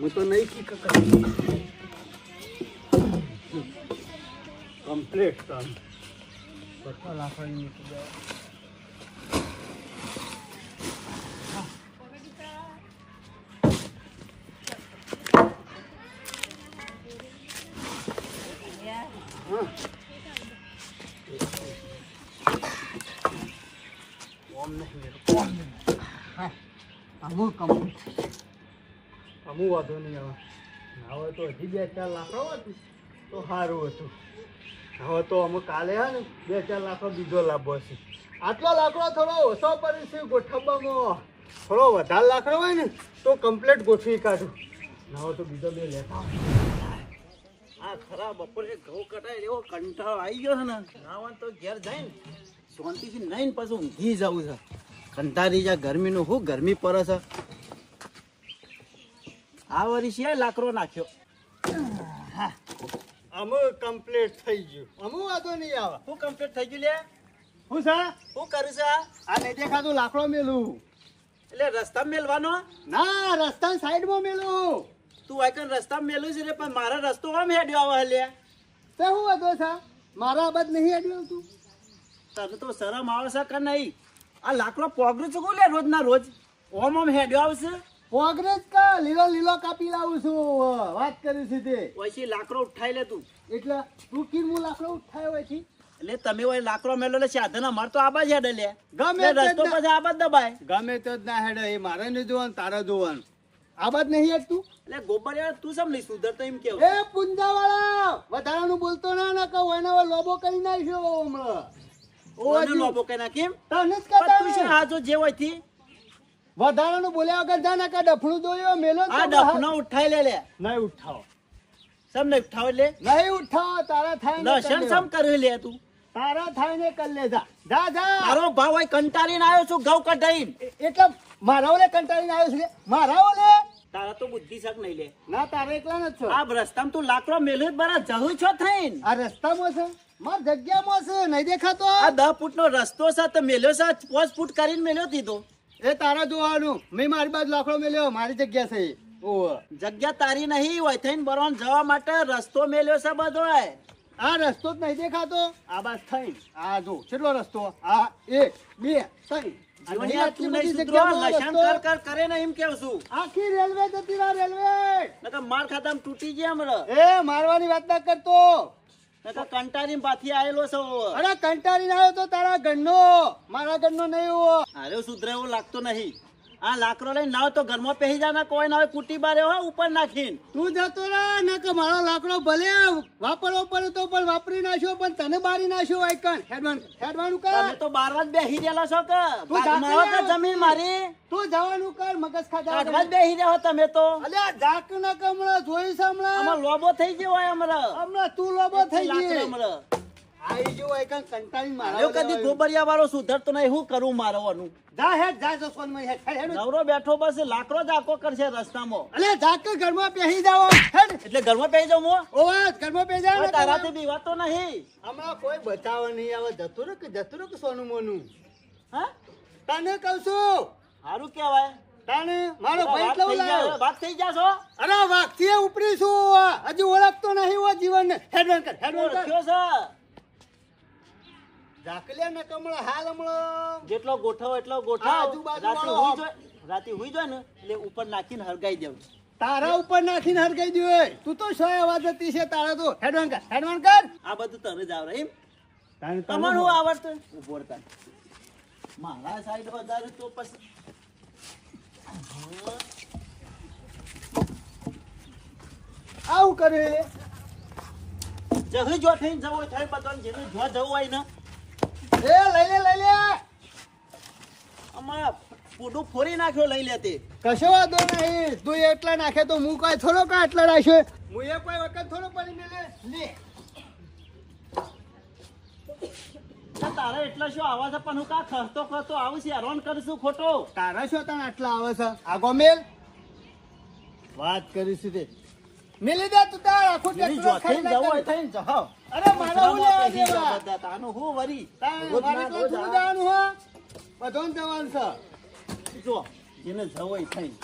હું તો નહીં કી કમ્પ્લીટ કામ બધા લાકડાની મૂકી દો. અમુક વાંધો નહીં હવે તો હજી 2-4 લાકડો હતું તો સારું હતું. હવે તો અમે કાલે હે ને 2-4 લાકડો બીજો લાવવો છે. આટલો લાકડો થોડો ઓછો પડે છે ગોઠવવામાં. થોડો વધારે લાકડો હોય ને તો કમ્પ્લીટ ગોઠવી કાઢું. હવે તો બીજો 2 લેતા આ ખરા બપોરે ઘઉં કટાય એવો કંટાળો આવી ગયો છે ને નાવા તો ઘેર જાય ને શાંતિથી નહીં પછી ઊંઘી જવું છે. કંટાળી જાય ગરમીનું શું ગરમી પડે છે. આ વર્ષે લાકડો નાખ્યો અમુ કમ્પ્લીટ થઈ ગયું. અમુ વાંધો નહીં આવે. શું કમ્પ્લીટ થઈ ગયું લે? શું છે? શું કરું છે? આ નહીં દેખાતું લાકડો મેલું. એટલે રસ્તા મેલવાનો? ના, રસ્તા સાઈડમાં મેલું. તું આઈકન રસ્તા મેલું છે રે પણ મારા રસ્તો આમ હેડ્યો આવે લે. તે શું વાંધો છે? મારા બાદ નહીં હેડ્યો તું. તને તો શરમ આવે છે કે નહીં? આ લાકડો પોગરું છે કોલે રોજ ના રોજ ઓમ ઓમ હેડ્યો આવશે. પોગરેજ કા લીલો લીલો કાપી લાવું છું. વાત કરી છે તે ઓછી લાકડો ઉઠાઈ લે તું. એટલે તું કીમું લાકડો ઉઠાયો હોય છે એટલે તમે ઓય લાકડો મેલો લે સાધન અમાર તો આબાજ હેડે લે. ગમે રસ્તો પછી આબાજ દબાય. ગમે તો જ ના હેડે. એ મારે નહીં જોવાનું તારે જોવાનું. આબાજ નહીં હેડ તું. એટલે ગોબરિયા તું સમ નહીં સુધરતો એમ કેવું. એ પુંજાવાળા વધારાનું બોલતો ના કહો એના લોબો કરી નાખ્યો હમણાં. ઓને લોબો કરી નાખીમ તને જ કહેતા તું છે આ જો જે હોય થી વધારાનું બોલ્યા વગર જા ના કા ડફણું દોયો મેલો. આ ડફણો ઉઠાઈ લે લે. નહીં ઉઠાવ. સમ નહીં ઉઠાવ લે. નહીં ઉઠાવ. તારા થાય ને લસણ સમ કરી લે તું. તારા થાય ને કર લે જા. જા જા. તારો ભાવ હોય કંટાળીને આવ્યો છું ઘઉં કઢાઈને. એટલે મારા ઓલે કંટાળીને આવ્યો છે. મારા ઓલે તારા તો બુદ્ધિ શક નહીં લે. ના તારા એકલા ન છો. આ રસ્તામાં તું લાકડો મેલ્યો જ બરા જહું છો થઈને. આ રસ્તામાં છે માર જગ્યામાં છે નહીં દેખાતો. આ 10 ફૂટનો રસ્તો છે તો મેલ્યો છે 5 ફૂટ કરીને મેલ્યો દીધો. એ તારા જોવાનું. મેં મારી બાજુ લાકડો મેલ્યો. મારી જગ્યા છે. ઓ જગ્યા તારી નહીં હોય થઈને બરોન જવા માટે રસ્તો મેલ્યો છે બધો. આ રસ્તો જ નહીં દેખાતો. આ બાદ થઈ આ જો કેટલો રસ્તો. આ 1 2 3 આખી રેલવે જતી રહે. રેલવે માર ખાતા તૂટી ગયા. એ મારવાની વાત ના કરતો. કંટાળી પાછી આવેલો છો. અરે કંટાળી આવ્યો તો તારા ઘરનો મારા ઘરનો નહીં. અરે સુધરે એવો લાગતો નહીં. આ લાકડો લઈને નાવ તો ઘરમાં પહેરી જા ના કોઈ ના હોય કુટી બારે હોય ઉપર નાખીને તું જતો રહે ને કે મારો લાકડો ભલે વાપરવો પડે તો પણ વાપરી નાખ્યો પણ તને બારી નાખ્યો આઈકન હેડવાનું કર. તમે તો બારવા જ બેહી રહેલા છો કે ભાગમાં કે જમીન મારી. તું જવાનું કર મગજ ખાધા કાઢવા જ બેહી રહ્યો તમે તો. અલ્યા જાક ના કમળા જોઈ સામળા અમાર લોબો થઈ ગયો હોય હમણાં તું લોબો થઈ ગયો હમણાં. આઈ જો આઈકન કંટાળી માર્યો કદી ગોબરિયા વાળો સુધરતો નહીં. હું કરું મારવાનું. જા હેડ જા જો સોન માં હેડ નવરો બેઠો બસ લાકડો જાકો કરશે રસ્તામાં. અલે જાકે ઘરમાં બેહી જાવ હેડ. એટલે ઘરમાં બેહી જાવ મો ઓવા ઘરમાં બેહી જાવ. તારાથી બીવાત તો નહીં. હમણાં કોઈ બચાવ નહીં આવે. જતું કે સોનું મોનું. હા તને કહું છું સારું કહેવાય. તને મારો ભાઈ એટલો લાવ્યો વાત થઈ જાશો. અરે વાગથી ઉપરી છું હજી ઓળખતો નહીં હો જીવન. હેડવન કર કયો છે જાકલિયા ને કમળા હાલ હમણાં જેટલો ગોઠવો એટલો ગોઠવ. રાતે હુઈ જાય ને એટલે ઉપર નાખીને હરગાઈ દેવું. તારા ઉપર નાખીને હરગાઈ દેવું. તું તો સો અવાજ હતી છે તારા તો. હેડવાન કર. આ બધું તને જ આવડે એમ. તમારું શું આવડતું ઉભો હતા મારા સાઈડ વધારે તો પછી આવું કરે. જહી જો થઈને જવો થાય બધાને જેને જો જવું હોય ને એ લઈ લે અમાર પૂડું ફોરી નાખ્યો લઈ લે તે. કશો વાંધો નહીં. તું એટલા નાખે તો હું કઈ થોડો કા એટલા રાખ્યો. હું એ કોઈ વખત થોડો પડી મેલે લે. તારા એટલા શું આવે છે પણ હું કા ખર્ચતો આવું છે હેરાન કરીશું ખોટો. તારા શું તને આટલા આવે છે આગો મેલ વાત કરીશું તે મેલી દે તું તાર આખો ટેક્ટર ખાઈ જવો હોય થઈને જાવ. અરે મારા હું લેવા દેવા બધા તાનું હું વરી મારી તો તું જવાનું હો બધોન જવાનું છે જો જેને જવો હોય થઈને.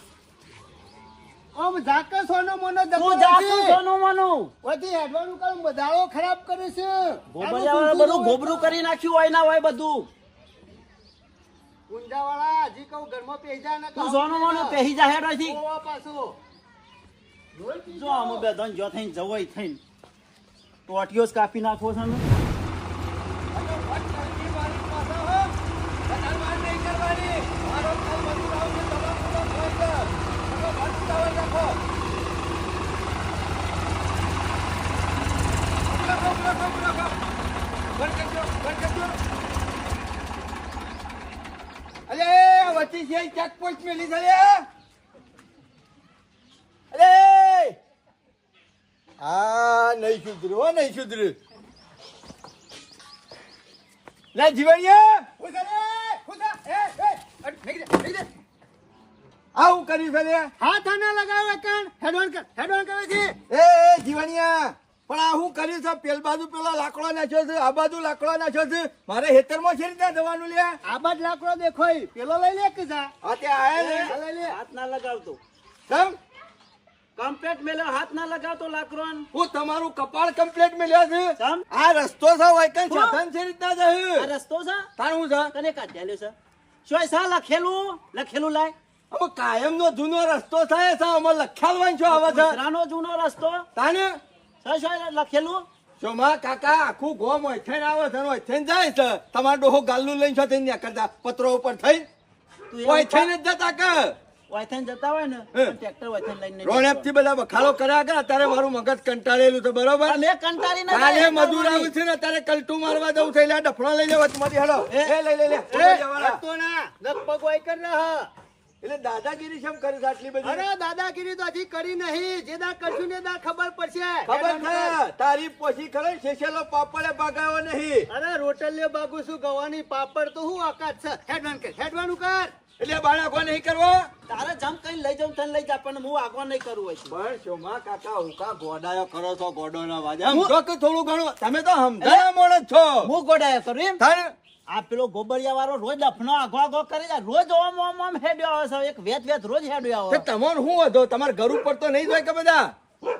ઓ આમ ઝાકે સોનો મોનો તું જાતો સોનું મનું વધી હેડવાનું કરું બધાળો ખરાબ કરે છે ગોબરિયાવાળા બધું ગોબરું કરી નાખ્યું હોય ના હોય બધું ઊંડાવાળા હજી કહું ઘરમાં પેહી જા ના તું સોનું મનું પહેરી જા હેડ અહીંથી. પાછો જો આમ બે ધન જો થઈને જવાય થઈને ટોટિયો જ કાપી નાખો છે ને. અરે વચ્ચે છે ચેકપોસ્ટ મેલી છે અરે આ નહીં સુધર્યું નહીં સુધર્યું લે જીવણિયા આવું કર્યું છે હાથ ના લગાવે કણ હેડવાન કરે છે એ જીવણિયા પણ આ હું કર્યું છે પેલ બાજુ પેલો લાકડો નાખ્યો છે આ બાજુ લાકડો નાખ્યો છે મારે હેતરમાં છે રીતે જવાનું લે આ બાજુ લાકડો દેખોય પેલો લઈ લે કે જા હા તે આયા લઈ લે હાથ ના લગાવતો કેમ કમ્પ્લેટ મેલે હાથ ના લગાવતો લાકરોન. હું તમારું કપાળ કમ્પ્લીટ મેલ્યા છે સમ આ રસ્તો છે હોય કઈ સાધન છે રીતના આ જશે રસ્તો છે તાર હું છે તને કાઢ્યાલ્યો છે શું સા લખેલું લાય હવે કાયમ નો જૂનો રસ્તો થાય છે અમે લખ્યાલવાન છો આવે છે કૂતરાનો જૂનો રસ્તો તાને શું લખેલું શોમા કાકા આખું ગોમ હોય થઈને આવે છે હોય થઈને જાય છે તમારો ડોહો ગાલ્લું લઈને છો થઈને કરતા પત્રો ઉપર થઈ હોય થઈને જ જતા કે વાયથન જતા હોય ને ટ્રેક્ટર વાયથન લઈને રોણેપ થી બધા બખાડો કર્યા કે અત્યારે મારું મગજ કંટાળેલું છે બરોબર મેં કંટાળી ના કાલે મજૂર આવ્યું છે ને અત્યારે કલટું મારવા જવું થઈ લે ડફણો લઈ લે વચમાંથી હેડો એ લઈ લે તો ના લગભગ હોય કર રહા એટલે દાદાગીરી કેમ કરે છે આટલી બધી અરે દાદાગીરી તો હજી કરી નહીં જે દા કરશું ને દા ખબર પડશે ખબર છે તારી પોછી કરે શેષેલો પાપડે ભાગાવો નહીં અરે રોટલીઓ બાગુ શું ગવાની પાપડ તો હું આકાત છે હેડવાનું કર એટલે બાળકો નહીં કરવો તારે જમ કઈ લઈ જાઉં તને લઈ જા પણ હું આગવા નહીં કરું હોય પણ શોમા કાકા હુકા ગોડાયો કરો છો ગોડોના વાજે આમ જો કે થોડું ઘણું તમે તો સમજાયા મોણ છો હું ગોડાયો કરું એમ તારે આ પેલો ગોબરિયા વાળો રોજ લફનો આગો કરી જાય રોજ ઓમ હેડ્યો આવે છે એક વેત રોજ હેડ્યો આવે તમોન હું હતો તમારા ઘર ઉપર તો નહીં જાય કે બધા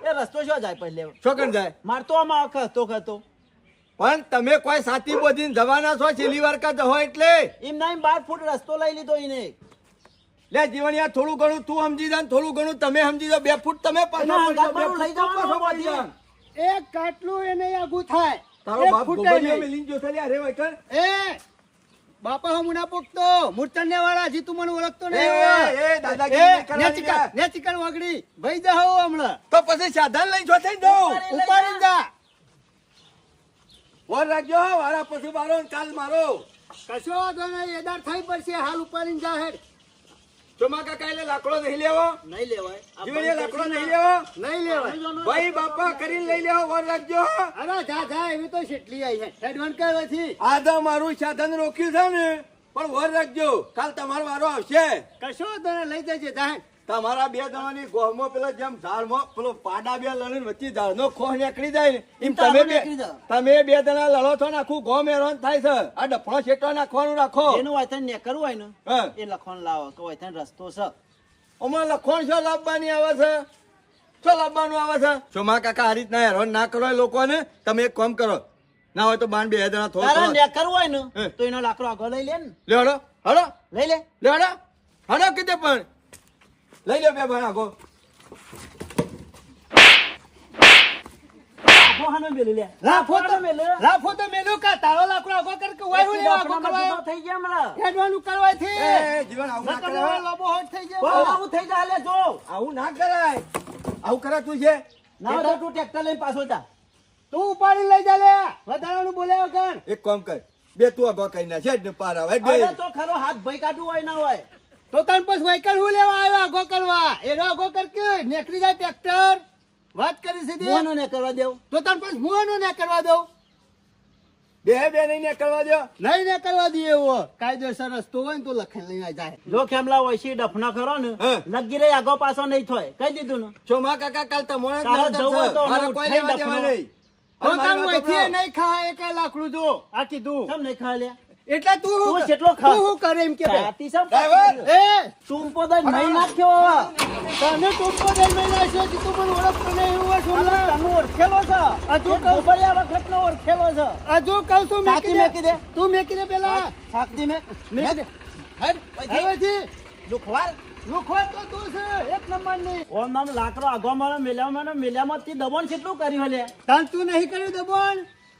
એ રસ્તો શું જાય પહેલે છોકન જાય મારતો આમાં ખતો પણ તમે કોઈ સાથી બોધીને જવાના છો છેલ્લી વાર કા જહો એટલે એમ ના 12 ફૂટ રસ્તો લઈ લીધો એને લે જીવણિયા થોડું ઘણું તું સમજી જા થોડું ઘણું તમે સમજી જાઓ 2 ફૂટ તમે લઈ જવાનું એક કાટલું એને આગું થાય તારો બાપ ગોબરિયો મેલીન જો થલે અરે વઈ કર એ બાપા હું ના પોકતો મૂર્તને વાળા જી તું મને ઓળખતો નહીં એ દાદાગીરી ને ચિકન વગડી ભઈ જાઓ હમણાં તો પછી સાધન લઈ જો થઈ જાઓ ઉપાડી જા વર રાખજો વાળા પછી મારો કાલ મારો કશો વાંધો નહીં એદાર થઈ પડશે હાલ ઉપાડીને જા હેડ ચોમા કાકા એટલે લાકડો નહીં લેવો નહીં લેવાય જીવણીયા લાકડો નહીં લેવો નહીં લેવાય ભાઈ બાપા કરીને લઈ લેવો વર રાખજો અરે જા એવી તો શેટલી આવી છે હેડવન કરવાથી આ તો મારું સાધન રોક્યું છે ને પણ વર રાખજો કાલ તમારો વારો આવશે કશો તને લઈ જજે જા તમારા બે જણાની ગોહમાં પેલા જેમ ઝાડમાં પેલો પાડા બે લડીને વચ્ચે ઝાડનો ખોહ નીકળી જાય ને એમ તમે બે જણા લડો છો ને આખું ગોમ હેરાન થાય છે આ ડફણો શેટો નાખવાનું રાખો એનું વાયથન ને કરવું હોય ને એ લખવાનું લાવો કે વાયથન રસ્તો છે ઓમાં લખણ શું લાવવાની આવે છે શું લાવવાનું આવે છે ચોમા કાકા આ રીતના હેરાન ના કરો લોકોને તમે એક કામ કરો ના હોય તો બાન બે જણા થોડું ને કરવું હોય ને તો એનો લાકડો આગળ લઈ લે ને લે હડો લઈ લે હડો કીધે પણ લઈ લે બે ભાઈ આગો લાફો તો મેલું કા તારો લાકડો આગો કર કે વાય હું આગો કરવા થઈ ગયા હમણાં હેડવાનું કરવાથી એ જીવન આવું ના કરાય લોબો હોટ થઈ ગયો આવું થઈ જાય લે જો આવું ના કરાય આવું કરાતું છે ના તો તું ટ્રેક્ટર લઈને પાછો જા તું ઉપાડી લઈ જા લે વધારાનું બોલ્યા વગર એક કામ કર બે તું આગો કઈ ના છે ને પાર આવે અરે તો ખરો હાથ ભાઈ કાઢવું હોય ના હોય તો તન પછી વાયકલ હું લેવા આવ્યો આગો કરવા એનો આગો કર કે નેકરી જાય ટ્રેક્ટર વાત કરી સીધી મોનો ને કરવા દેવ તો તન પછી મોનો ને કરવા દઉં બે નહીં ને કરવા દો નહીં ને કરવા દઈએ એવો કાયદેસર રસ્તો હોય ને તો લખેલ લઈને જાય જો ખેમલા હોય છે ડફના ખરો ને લગી રહી આગો પાછો નહીં થાય કહી દીધું ને ચોમા કાકા કાલ તમોને કોઈ લેવા દેવા નહીં નહીં ખા એક લાકડું જો આ કીધું કેમ નહીં ખા લે એટલે તું તું કેટલો ખા? તું શું કરે એમ કે ભાઈ? રાતી સમ ડ્રાઈવર! એ ટૂંપો દઈ નહીં નાખ્યો તને ટૂંકો દઈ મેં નાખ્યો છે, તું મને ઓળખતો નહીં એવું હોય શું લા? તને ઓળખેલો છે હજુ એ ગોબરિયા વખતનો ઓળખેલો છે હજુ કહું છું સાચી મેકી દે. તું મેકી દે પેલા શાકજી મેં મેકી દે. હવેથી દુખવાર લુખવા તો તું છે એક નંબરની. ઓમ નામ લાકડો આગોમાં મેલ્યામાંથી દબણ કેટલું કર્યું લે તાન તું નહીં કર્યું દબોન.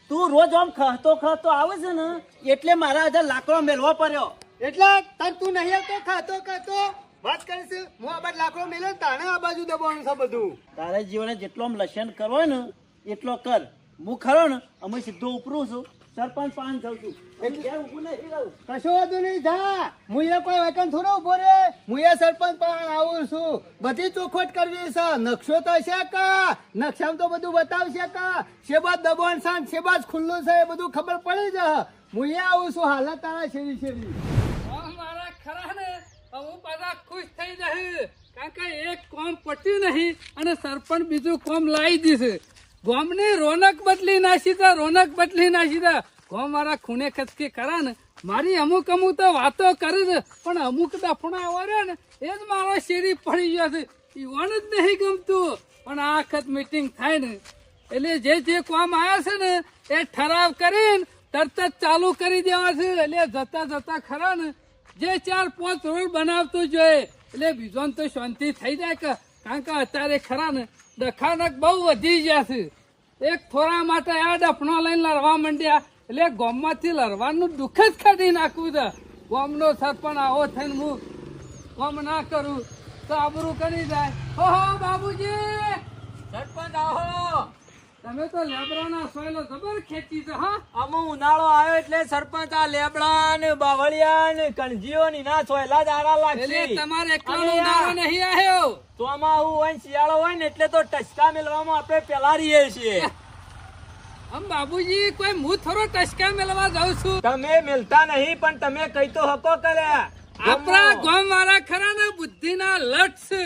તું રોજ આમ ખહતો આવે છે ને એટલે મારા આજે લાકડો મેલવો પડ્યો એટલે તાન તું નહીં આવતો ખાતો વાત કરીશ હું આ બાજુ લાકડો મેલે તાણે આ બાજુ દબાવવાનું છે બધું. તારે જીવને જેટલો આમ લસણ કરવો હોય ને એટલો કર. હું ખરો ને અમે સીધો ઉપરું છું સરપંચ પાન જાઉં છું એટલે ક્યાં ઊભું નહીં રહું. કશો વાંધો નહીં જા હું એ કોઈ વેકન થોડો ઉભો રે હું એ સરપંચ પણ આવું છું. બધી ચોખવટ કરવી છે. નકશો તો છે કા નકશામાં તો બધું બતાવશે કા શેબાજ દબાણ છે ને શેબાજ ખુલ્લું છે એ બધું ખબર પડી જાય. હું એ આવું છું હાલત તારા શેરી મારા ખરા ને હું બધા ખુશ થઈ જશે કારણ કે એક કોમ પટ્યું નહીં અને સરપંચ બીજું કોમ લાવી દીધું. ગોમની રોનક બદલી નાખી તા ગોમ મારા ખૂણે ખસકી ખરા ને મારી અમુક તો વાતો કરે છે પણ અમુક દફણા આવ્યા ને એ જ મારો શેરી પડી ગયો છે. ઈવન જ નહીં ગમતું પણ આ વખત મીટિંગ થાય ને એટલે જે કોમ આવ્યા છે ને એ ઠરાવ કરીને તરત જ ચાલુ કરી દેવા છે. એટલે જતા ખરા ને જે 4-5 રોડ બનાવતું જોઈએ એટલે બીજો તો શાંતિ થઈ જાય કે કારણ કે અત્યારે ખરા ને દખાનક બહુ વધી ગયા છે. એક થોડા માટે આ ડફણો લઈને લડવા માંડ્યા એટલે ગામમાંથી લડવાનું દુઃખ જ કાઢી નાખવું છે. ગામનો સરપંચ આવો થઈને હું કામ ના કરું તો આબરૂ કરી જાય. ઓહો બાબુજી સરપંચ આવો તમે તો લેબરાના સોયલો જબર ખેંચી છે. હા આમ ઉનાળો આવ્યો એટલે સરપંચ આ લેબડા ને બાવળિયા ને કણજીઓ ની ના સોયલા જ આરા એટલે લાગશે. તમારે એકલાનો ઉનાળો નહીં આવ્યો. ચોમાહુ હોય ને શિયાળો હોય ને એટલે તો ટચકા મેળવામાં આપણે પેલા રહીએ છીએ. આમ બાબુજી કોઈ હું થોડો ટસકા મેળવા જાઉં છું. તમે મેલતા નહીં પણ તમે કઈ તો હકો કર્યા. આપણા ગામ વાળા ખરા ને બુદ્ધિ ના લટ છે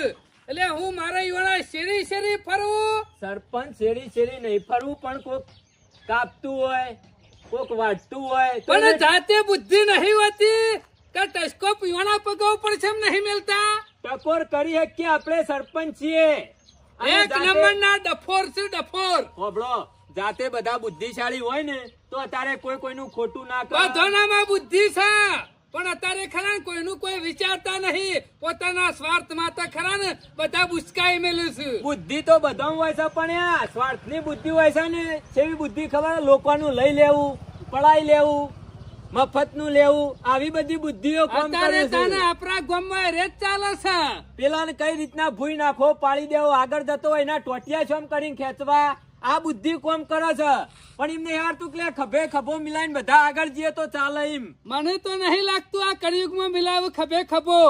એટલે હું મારા યુવાના શેરી ફરવું. સરપંચ શેરી નહીં ફરવું પણ કોક કાપતું હોય કોક વાટતું હોય તો પણ જાતે બુદ્ધિ નહીં હોતી કે ટસકો પીવાના પગાવ પર છે એમ નહીં મેલતા. ટકોર કરી શકીએ આપણે સરપંચ છીએ. અને એક જાતે- નંબર ના ડફોર છે ડફોર. હોભળો, જાતે બધા બુદ્ધિશાળી હોય ને તો અત્યારે કોઈનું ખોટું ના કરે. બધાનામાં બુદ્ધિ છે પણ અત્યારે ખરા ને કોઈનું કોઈ વિચારતા નહીં. પોતાના સ્વાર્થમાં તો ખરા ને બધા બુચકાઈ મેલું છે. બુદ્ધિ તો બધામાં હોય છે પણ આ સ્વાર્થની બુદ્ધિ હોય છે ને કેવી બુદ્ધિ ખબર? લોકોનું લઈ લેવું, પડાઈ લેવું, મફતનું લેવું, આવી બધી બુદ્ધિઓ કામ અત્યારે કરે તને છે. આપણા ગામમાં રેત ચાલે છે. પેલાને કઈ રીતના ભૂઈ નાખો, પાડી દેવો, આગળ જતો હોય એના ટોટિયા છોમ કરીને ખેંચવા, આ બુદ્ધિ કોમ કરે છે. પણ એમને યાર તું કે ખભે ખભો મિલાઈને બધા આગળ જઈએ તો ચાલે. એમ મને તો નહીં લાગતું આ કળિયુગમાં મિલાવું ખભે ખભો.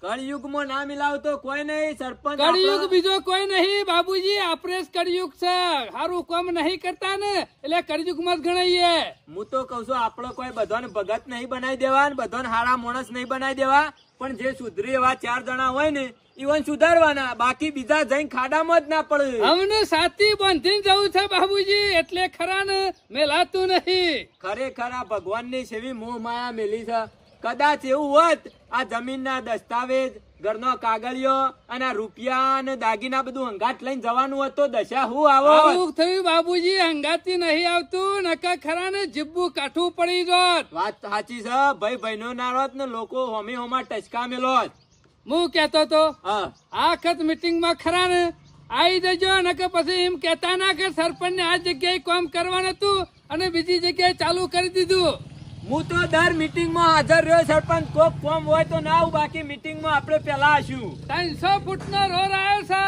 કળિયુગમાં ના મિલાવ તો કોઈ નહીં. સરપંચ કળિયુગ આપણો- બીજો કોઈ નહીં બાબુજી. આપણે જ કળિયુગ છે. સારું કામ નહીં કરતા ને એટલે કળિયુગમાં જ ગણાઈએ. હું તો કઉ છું આપણો કોઈ બધાને ભગત નહીં બનાવી દેવા, બધાને હારા માણસ નહીં બનાવી દેવા, પણ જે સુધરી એવા 4 જણા હોય ને ઈવન સુધારવાના, બાકી બીજા જઈને ખાડામાં જ ના પડે. અમને સાથી બાંધીને જવું છે બાબુજી એટલે ખરા ને મેલાતું નહીં. ખરેખર આ ભગવાનની સેવી મોહ માયા મેલી છે. કદાચ એવું હોત આ જમીનના દસ્તાવેજ, ઘરનો કાગળિયો અને આ રૂપિયા અને દાગીના બધું હંગાટ લઈને જવાનું હોત તો દશા હું આવો. આવું થયું બાબુજી. હંગાતી નહીં આવતું નકા ખરા ને જીબ્બું કાઠું પડી જોત. વાત સાચી છે. ભાઈ નો નારોત ને લોકો હોમી હોમાં ટચકા મેલોત. હું કેતો તો હા, આ વખત મીટિંગમાં ખરા ને આવી જજો નકે પછી એમ કેતા ના કે સરપંચ ને આ જગ્યાએ કામ કરવાનું હતું અને બીજી જગ્યાએ ચાલુ કરી દીધું. હું તો દર મીટિંગમાં હાજર રહ્યો. સરપંચ કોક કોમ હોય તો ના આવું, બાકી મીટિંગમાં આપણે પેલા આશું. 300 ફૂટનો રોડ આવ્યો છે.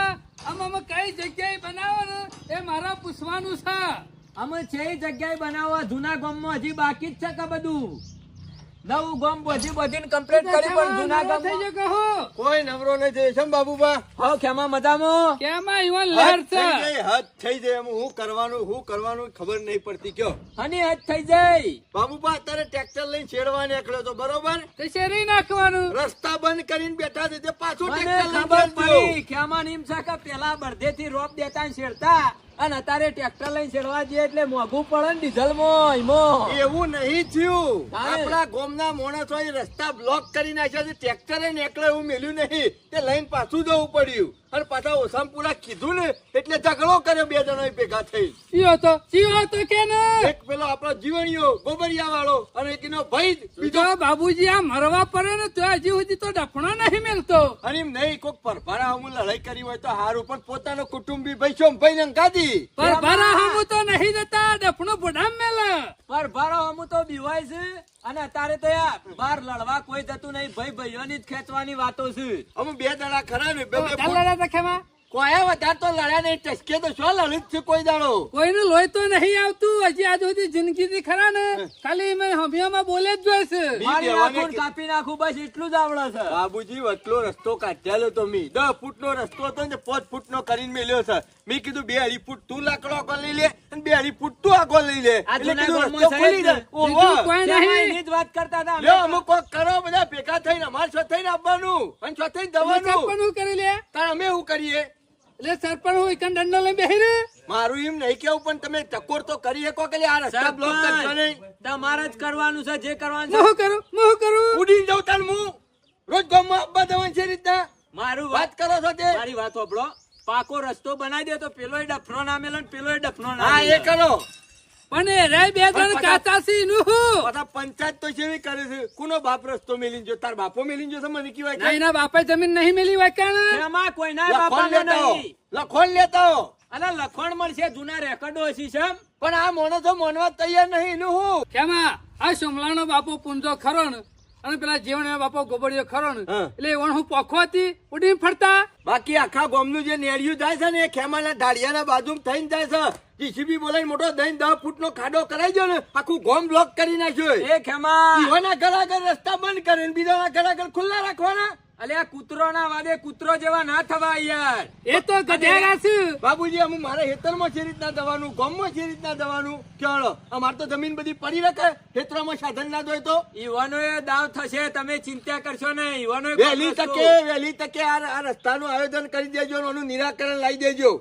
આમ કઈ જગ્યાએ બનાવવાનું એ મારા પૂછવાનું છે. અમે 6 જગ્યાએ બનાવવા જૂના ગામમાં હજી બાકી જ છે કે બધું. નવું ગામ બધીને કમ્પ્લીટ કરી પણ જૂના થઈ ગામમાં ગયો કહો કોઈ નવરો નહીં થઈ છે બાબુબા. હો ખેમા મજામાં. કેમાં ઈવન લહેર છે. હદ થઈ જાય એમ હું કરવાનું ખબર નહીં પડતી કયો હની હદ થઈ જાય. બાબુબા અત્યારે ટ્રેક્ટર લઈને છેડવા નીકળ્યો તો બરોબર, તો શેરી નાખવાનું. રસ્તા બંધ કરીને બેઠા છે તે પાછું મને ટ્રેક્ટર લઈને ખબર ચાલતો. પડી ખેમા નીમ છે કે પેલા બરધેથી રોપ દેતા ને શેરતા અને અત્યારે ટ્રેક્ટર લઈને છેડવા જઈએ એટલે મોંઘું પડે ને ડીઝલમાં એમાં. એવું નહીં થયું. તારે. આપણા ગામના માણસો રસ્તા બ્લોક કરી નાખ્યા છે. ટ્રેક્ટરે નેકળે એવું મેલ્યું નહીં. તે લઈને પાછું જવું પડ્યું. અને પાછા ઓસામ પૂરા કીધું ને એટલે ઝઘડો કર્યો બે જણા ભેગા થઈ. ચિયો તો કે ને એક પેલો આપણો જીવણીયો ગોબરિયા વાળો અને એક એનો ભાઈ જ બીજો. જો બાબુજી આ મરવા પડે ને તો હજી સુધી તો ડફણો નહીં મેલતો. અને એમ નહીં કોક પરભારા હમું લડાઈ કરી હોય તો હારું, પણ પોતાનો કુટુંબી ભાઈ સોમભાઈ ને ગાદી પર ભરા હમું તો નહીં જતા ડફણો બુઢામ મેલે. પર ભારો અમુ તો બીવાય છે અને અત્યારે તો યાર બહાર લડવા કોઈ જતું નહીં. ભાઈ ભાઈઓની જ ખેંચવાની વાતો છે. અમુક બે જણા ખરા ને બે બે ચાલ લડા તખેમાં. કોઈ વધારે તો લડ્યા નહીં. ટસકે તો શું લડી જ છે કોઈ દાડો. કોઈનું લોહી તો નહીં આવતું હજી આજ સુધી જિંદગીથી ખરા ને ખાલી મેં હમિયામાં બોલે જ જોઈશે. મારી નાખું ને કાપી નાખું બસ એટલું જ આવડે છે. બાબુજી વટલો રસ્તો કાઢ્યાલો તો મી 10 ફૂટનો રસ્તો હતો ને 5 ફૂટનો કરીને મેલ્યો છે. મેં કીધું 2 અઢી ફૂટ તું લાકડો આગળ લઈ લે અને 2 અઢી ફૂટ તું આગળ લઈ લે. આ એટલે જૂના કીધું ગામમાં રસ્તો ખુલી જાય. સાહેબ ઓહો. કોઈ જેમાં નહીં. એની જ વાત કરતા હતા અમે. લ્યો અમુક કોક કરો બધા ભેગા થઈને અમારે છો થઈને આવવાનું અને છો થઈને જવાનું. સરપંચ હું કરી લે તાર અમે એવું કરીએ. એટલે સરપંચ હું એકન દંડો લઈને બેહી રે. મારું એમ નહીં કેવું, પણ તમે ટકોર તો કરી શકો કે આ રસ્તા બ્લોક કરશો નહીં. તમારે જ કરવાનું છે જે કરવાનું હું છે. કરું ઉડીને જઉં તાર હું રોજ ગામમાં આવવા જવાનું છે રીતના મારું વાત કરો છો તે. મારી વાત સાંભળો. પાકો રસ્તો બનાવી દે તો પેલો ડફનો ના મેલે ને પેલો ડફનો ના હા મેલે. એ કરો. પણ એ રે બે જણ કાચા સી નું હું. પાછા પંચાયત તો જેવી કરે છે. કોનો બાપ રસ્તો મેલીને જો તાર બાપો મેલીને જો છે મને કહેવાય ના કે એના બાપે જમીન નહીં મેલી વાક્યા એમાં કોઈના લખોણ બાપાને લેતા હો. નહીં. લખોણ લેતા હો. અને લખણ મળશે જૂના રેકોર્ડો હશે છે. પણ આ માણસો માનવા તૈયાર નહીં એનું હું. કેમાં આ સોમલાનો બાપો પૂંજો ખરો ને અને પેલા જીવણ બાપો ગોબડિયો ખરો ને હા. એટલે વણ હું પોખો હતી ઉડીને ફરતા. બાકી આખા ગામનું જે નેડિયું જાય છે ને એ ખેમાના ઢાળિયાના બાજુમાં થઈને જાય છે. જીસીબી બોલાઈને મોટો દઈને 10 ફૂટનો ખાડો કરાઈ ગયો ને આખું ગામ બ્લોક કરી નાખ્યો. એ ખેમા ઈહોના ઘર આગળ રસ્તા બંધ કરે ને બીજાના ઘર આગળ ખુલ્લા રાખવાના. અલ્યા કૂતરો ના વાદે કૂતરો જેવા ના થવા યાર. એ તો ગધેડા છે. બાબુજી અમુ મારે ખેતરમાં છે રીતના દવાનું, ગામમાં છે રીતના દવાનું કેળો. અમારે તો જમીન બધી પડી રાખે. ખેતરોમાં સાધન ના દોય તો ઈવાનો એ દાવ થશે તમે ચિંતા કરશો ને. ઈવાનો વહેલી તકે આ રસ્તાનું આયોજન કરી દેજો અને આનું નિરાકરણ લાવી દેજો.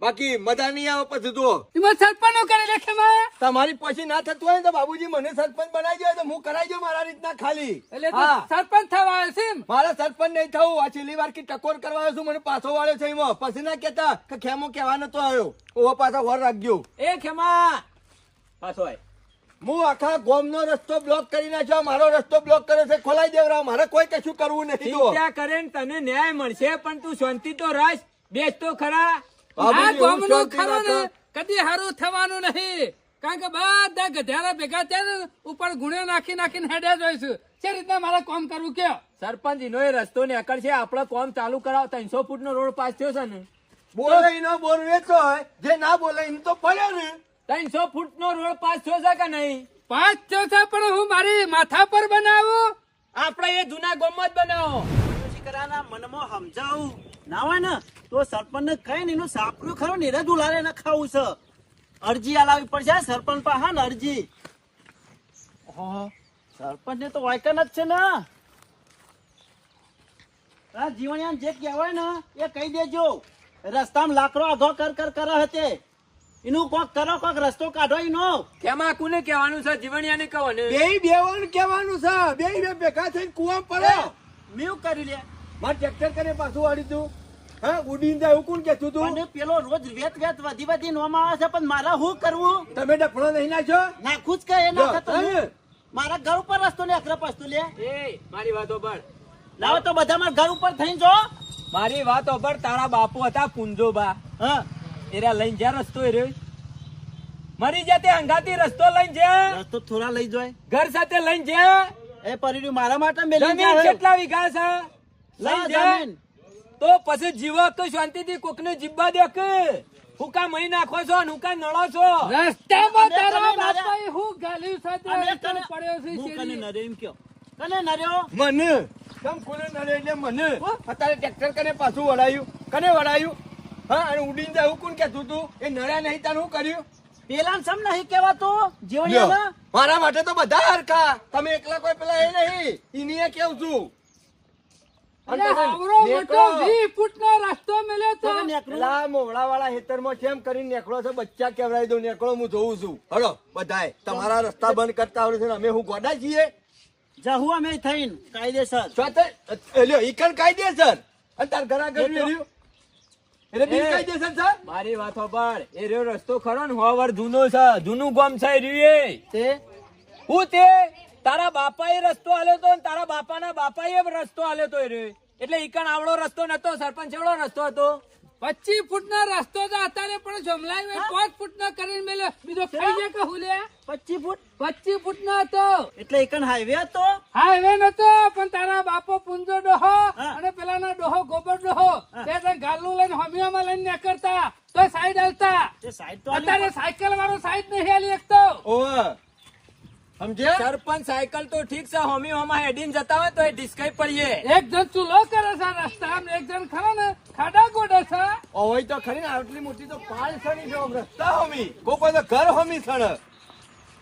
બાકી મજા નહીં આવે પછી જુઓ. એમાં સરપંચો કરી લે કેમાં. તમારી પછી ના થતું હોય ને તો બાબુજી મને સરપંચ બનાવી દો તો હું કરાઈ દઉં મારા રીતના ખાલી. એટલે તો હા. સરપંચ થવા આવે છે એમ? મારે સરપંચ નહીં થવું. આ છેલ્લી વાર ટકોર કરવા આવ્યો છું. મને પાછો વાળ્યો છે એમાં. પછી ના કેતા કે ખેમો કહેવા નતો આવ્યો. ઓહો પાછા વર રાખજો. એ ખેમા પાછો આય. હું આખા ગામનો રસ્તો બ્લોક કરી નાખ્યો. મારો રસ્તો બ્લોક કર્યો છે. ખોલાઈ દેવરાવ. મારે કોઈ કશું કરવું નથી. જુઓ. ચિંતા કરે ને તને ન્યાય મળશે પણ તું શાંતિ તો રાખ. બેસ તો ખરા. આ બાબુજી, હું ગામનું શાંતિ ખરો ને રાખો. કદી હારું થવાનું નહીં. કારણ કે બધા ગધેડા ભેગા થયા ને ઉપર ગુણે નાખીને હેડ્યા જોઈશું. છે રીતના મારે કામ કરવું કે સરપંચ એનો એ રસ્તો નીકળ છે. આપડે કોમ ચાલુ કરાવ. 300 ફૂટનો રોડ પાસ થયો છે ને. બોલે એનો બોલ વેચો હોય. જે ના બોલે એમ તો પડ્યો ને. 300 ફૂટનો રોડ પાસ થયો છે કે નહીં? 5 ચોથા પણ હું મારી માથા પર બનાવું. આપડે એ જૂના ગામમાં જ બનાવો. દીકરાના મનમાં સમજાવું ના હોય ને તો સરપંચને કઈ ને એનું સાપરું ખરું ને જ ઉલારે ન ખાવું છે. અરજી આલાવી પડશે સરપંચ પાસે. હા ને અરજી સરપંચ ને તો વાયકન જ છે ને. આ જીવણિયાને જે કહેવાય ને એ કહી દેજો. રસ્તામાં લાકડો આઘો કર હતે એનું કોક કરો, કોક રસ્તો કાઢો એનો. કેમાં કોને કહેવાનું છે? જીવણિયાને કહો ને. બે બેવાનું કહેવાનું છે. બે ભેગા થઈને કુવા પડે. મેં કરી લે મારે ટ્રેક્ટર કરીને પાછું વાળી તું. હા ઉડીને જાય એવું કોણ કહેતું તું? અને પેલો રોજ વેત વધી નોમાં આવે છે પણ મારે શું કરવું? તમે ડફણો નહીં નાખ્યો? નાખું જ કે એ નાખે તો હા. મારા ઘર ઉપર રસ્તો ને અકરા પસ્તુ લે. એ મારી વાતો પર. લાવો તો બધા મારા ઘર ઉપર થઈને જો. મારી વાતો પર. તારા બાપુ હતા પુંજોબા. હા એરા લઈને જ્યાં રસ્તો એ રહ્યો મરી જાતે હંગાતી રસ્તો લઈને જ્યાં રસ્તો થોડા લઈ જાય. ઘર સાથે લઈને જ્યાં એ પરિડ્યું મારા માટે મેલી જમીન જાય. કેટલા વીઘા છે લઈને સા જ્યાં જમીન. તો પછી જીવો તો શાંતિથી કોકને જીવવા દે કે હુકા મહી નાખો છો ને હુકા નળો છો. રસ્તામાં અને તારા તમે બાપાએ હું ગાલ્યું સાથે અને રસ્તો કને- પડ્યો છે હું કને શેરી. નર્યો એમ કયો. કને નર્યો? મને તમ કોને નડે એટલે મને અત્યારે ટ્રેક્ટર કને પાછું વળાયું. કને વળાયું? હા અને ઉડીને જાય એવું કોણ કહેતું તું? એ નડ્યા નહીં તારું શું કર્યું? પેલા સમ નહીં કહેવાતું લ્યો. જીવણિયાને? મારા માટે તો બધા હરખા. તમે એકલા કોઈ પેલા એ નહીં. ઈનીએ કેવું છું. અને આવરો મોટો 20 ફૂટનો રસ્તો મળ્યો તો પેલા મોવડાવાળા ખેતરમાં કેમ કરીને નેકળો છો? બચ્ચા કેવડાવી દો, નેકળો હું જોઉં છું. હલો બધાય, તમારા રસ્તા બંધ કરતા આવડે છે ને અમે હું ગોડા છીએ? જહુ અમે થઈને કાયદેસર. ઈકણ કાયદેસર અને તાર ઘરા ઘર મેલ્યું એટલે બિનકાયદેસર છે. મારી વાત સાંભળ. એ રહ્યો રસ્તો ખરો ને 100 વર્ષ જૂનો છે, જૂનું ગામ છે એ રહ્યું એ. તે હું તે તારા બાપાએ રસ્તો આલ્યો તો ને તારા બાપાના બાપાએ રસ્તો આલ્યો તો એ રહ્યો. એટલે ઈકણ આવડો રસ્તો નતો, સરપંચ એવડો રસ્તો હતો. 25 ફૂટનો રસ્તો તો અત્યારે પણ જમલાઈ 5 ફૂટનો કરીને મેલ્યો. બીજો ખાઈ જાય કે હું લે 25 ફૂટ 25 ફૂટનો હતો. એટલે એકન હાઈવે હતો. હાઈવે નતો, પણ તારા બાપો પુંજો ડોહો અને પેલાનો ડોહો ગોબર ડોહો તે ગાલું લઈને હોમિયામાં લઈને નીકળતા તો સાઈડ હાલતા. તે સાઈડ તો અત્યારે સાયકલ વાળો સાઈડ નહીં હાલી શકતો. ઓવે સમજે? સરપંચ સાયકલ તો ઠીક છે, હોમી હોમાં હેડીને જતા હોય તો એ ડિસ્કાઈ પડીએ. એક જણ ચૂલો કરે છે રસ્તામાં, એક જણ ખરો ને ખાડા ગોડે છે. ઓય તો ખરી ને, આટલી મોટી તો પાળ સણી જો રસ્તા હોમી, કોઈ તો ઘર હોમી સણ.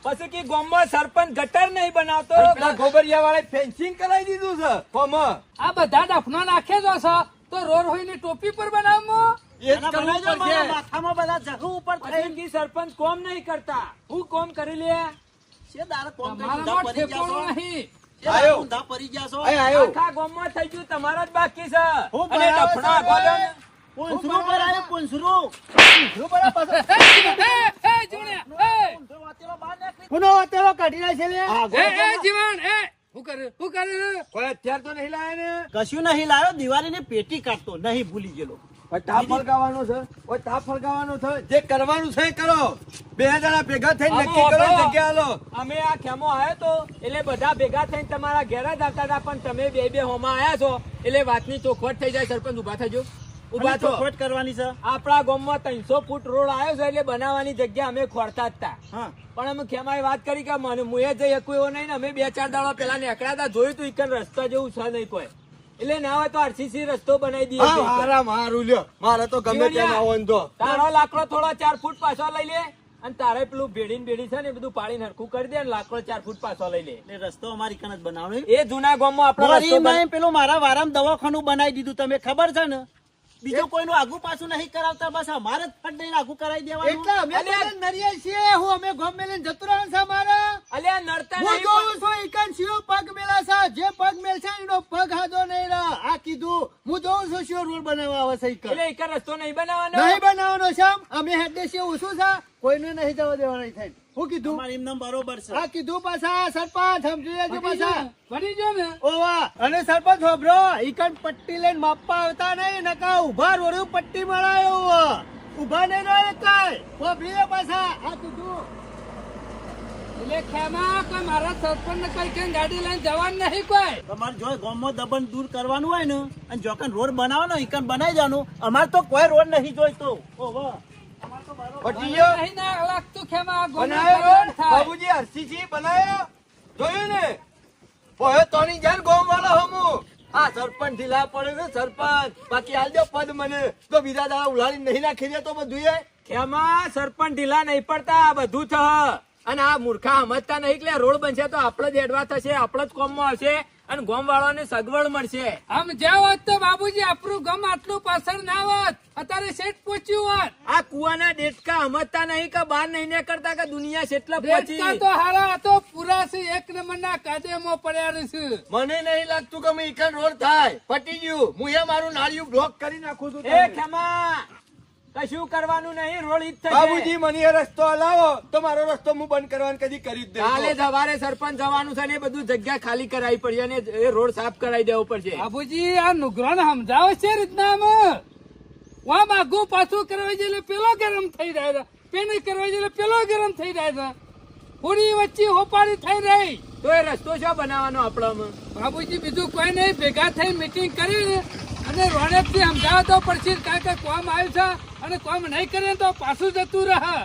પછી કે ગામમાં સરપંચ ગટર નહીં બનાવતો. પેલા ગોબરિયા વાળા ફેન્સિંગ કરાવી દીધું છે ફોમાં. આ બધા ડફનો નાખે જો છે તો રોડ હોય ની ટોપી પર બનાવમો. એ જ કરવું પડશે. માથામાં બધા જહુ ઉપર પછી થઈને કે સરપંચ કોમ નહીં કરતા. હું કોમ કરી લે. છે દાર કોમ કરી મારામાં ઊંધા પડી ઠેકોણું જાશો. નહીં. છે દાર આયો. ઊંધા પડી જાશો. આય આયો. આખા ગામમાં થઈ ગયું તમારા જ બાકી છે. હું અને બરાબર ડફણા છે. ગોળો ને. પૂંછરું પર આવ્યો, પૂંછરું. શું બરા પાછો? એ જીવણ્યા, એ પૂંછરું વાતેલો બહાર નીકળી. કોનો વાતેલો કાઢી નાખે છે લે? જીવણ એ હું કરે કોઈ અત્યાર તો નહીં લાયા ને? કશું નહીં લાવ્યો, દિવાળીની પેટી કાઢતો નહીં, ભૂલી ગયેલો. ઓય તાપ ફળગાવાનો છે, ઓય તાપ ફળગાવાનો છે. જે કરવાનું છે એ કરો. બે જણા ભેગા થઈને નક્કી કરો, જગ્યા આલો. અમે આ ખેમો આવ્યો તો એટલે બધા ભેગા થઈને તમારા ઘેર જ આવતા હતા, પણ તમે બે હોમાં આયા છો એટલે વાતની ચોખવટ થઈ જાય. સરપંચ ઉભા થજો, ઉભા અને છો. ચોખવટ કરવાની છે. આપણા ગામમાં 300 ફૂટ રોડ આવ્યો છે એટલે બનાવવાની જગ્યા અમે ખોરતા જ હતા. હા, પણ અમે ખેમાએ વાત કરી કે મને મુએ જઈ શકું એવો નહીં ને. અમે 2-4 દાડા પેલા નીકળ્યા હતા, જોયું તું ઈકન રસ્તા જેવું છે નહીં કોઈ. એટલે ના હોય તો આરસીસી રસ્તો બનાવી દઈએ. હા, હારા મારું લ્યો. મારે તો ગમે તેમ આવો ને તો. તારો લાકડો થોડો 4 ફૂટ પાછો લઈ લે, અને તારે પેલું ભેડી છે ને એ બધું પાડી હરખું કરી દે, અને લાકડો 4 ફૂટ પાછો લઈ લે. એટલે રસ્તો અમારી કણ જ બનાવવાનો. એ જૂના ગામમાં આપણો રસ્તો મોરીમાં પેલું મારા વારામ દવાખાનું બનાવી દીધું, તમે ખબર છે ને? બીજું કોઈનું આગુ પાછું નહીં કરાવતા, બસ અમારે જ ફટ દઈને આગુ કરાવી દેવાનું. એટલે અમે બધા નરિયા છીએ. હું અમે ગોમ મેલીને જતો રહ્યો છે મારે. અલ્યા નડતા હું નહીં જોઉં પણ- છું ઈકન શિયો પગ મેલા છે. જે પગ મેલ છે એનો પગ હાજો નહીં રહે. આ કીધું હું જોઉં છું શિયો રોડ બનાવવા આવે છે ઈકન. એટલે એક રસ્તો નહીં બનાવવાનો. નહીં બનાવવાનો છે. અમે હેડે છીએ ઓછું છે. કોઈને નહીં જવા દેવાના થાય. હું કીધું તમારે એમનેમ બરોબર છે. આ કીધું પાછા સરપંચ સમજી લેજો પાછા. વળી જો ને ઓવા અને સરપંચ હોભરો ઈકન પટ્ટી લઈને માપવા આવતા નહીં, નકા ઉભા રોડ્યું પટ્ટી મળાયો. ઉભા નહીં રહે કાંઈ. હોભરીએ પાછા આ કીધું. એટલે ખેમા કોઈ મારા સરપંચ ને કઈ કઈ ગાડી લઈને જવાનું નહીં કોઈ. તમારે જો ગામમાં દબણ દૂર કરવાનું હોય ને અને જોકન રોડ બનાવવાનો ઈકન બનાવી જવાનું. અમારે તો કોઈ રોડ નહીં જોઈતો. ઓહો, પટી ગયો. નહીં ના લાગતું ખેમા આ ગોળો બનાવ્યો કરવાનું રોડ? થાય. બાબુજી હરસીજી બનાવ્યો? જોયું ને? ઓય તોની જાન ગોમ વાળો હમુ. આ સરપંચ ઢીલા પડે છે સરપંચ. બાકી હાલ દો પદ મને, તો બીજા દાડા ઉલાડી નહીં નાખી દે તો બધું એ. ખેમા સરપંચ ઢીલા નહીં પડતા, આ બધું છે. અને આ મૂર્ખા સમજતા નહીં કે રોડ બનશે તો આપણે જ એડવા થશે, આપણે જ કોમમાં આવશે અને ગામ વાળાને સગવડ મળશે. આમ જ્યાં હોત તો બાબુજી આપણું ગામ આટલું પાછળ ના હોત, અત્યારે શેઠ પહોંચ્યું હોત. આ કુવાના દેડકા સમજતા નહીં કે બહાર નહીં નીકળતા કે દુનિયા કેટલા દેડકા પહોંચી. તો હારા આ તો પૂરા છે, એક નંબરના કાદેમાં પડ્યા રહેશે. મને નહીં લાગતું કે મેં ઈકન રોડ થાય. પટી ગયું. હું એ મારું નાળિયું બ્લોક કરી નાખું છું. એ ખેમા કશું કરવાનું નહીં, રોડ ઈ જ થશે. બાબુજી મને એ રસ્તો હલાવો તો મારો રસ્તો હું બંધ કરવાનું કદી કરી જ કાલે દઉં. સવારે સરપંચ જવાનું છે ને એ બધું જગ્યા ખાલી કરાવી પડશે અને એ રોડ સાફ કરાવી દેવો પડશે. બાબુજી આ નુગરાને સમજાવે છે રીતના આમ વામ આગુ પાછું કરવા એટલે પેલો ગરમ થઈ જાય છે, પેને કરવા એટલે પેલો ગરમ થઈ જાય છે. પૂરી વચ્ચે હોપારી થઈ રહી. તો એ રસ્તો શું બનાવવાનો આપણામાં? બાબુજી બીજું કોઈ નહીં, ભેગા થઈ મીટિંગ કરીને અને રોનકથી સમજાવવા તો પડશે, કારણ કે કોમ આવ્યું છે અને કોમ નહીં કરે તો પાછું જતું રહે.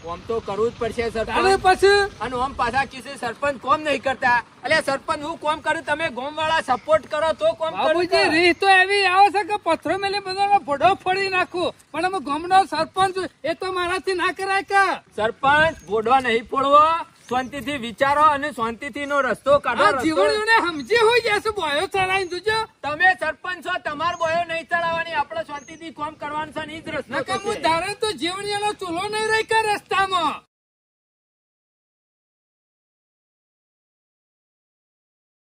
કોમ તો કરવું જ પડશે તારે સરપંચ. પછી અને ઓમ પાછા કિસે સરપંચ કોમ નહીં કરતા. એટલે સરપંચ હું કોમ કરું, તમે ગામ વાળા સપોર્ટ કરો તો કોમ કરું. બાબુજી રીત તો એવી આવે છે કે પથ્થરો મેલે બધાનો ભડો ફોડી નાખું, પણ અમે ગામનો સરપંચ એ તો મારાથી ના કરાય કે. સરપંચ બોડવા નહીં ફોડવો, શાંતિથી વિચારો અને શાંતિથી નો રસ્તો કાઢો. આ રસ્તો- જીવણીઓને સમજી હોય જશે બોયો ચલાવીને જોજો. તમે સરપંચ છો, તમારો બોયો નહીં ચડાવવાની, આપણે શાંતિથી કામ કરવાનું છે ને ઈ જ રસ્તો નકર હું થશે. ધારે તો જીવણીઓનો ચૂલો નહીં રહી કે રસ્તામાં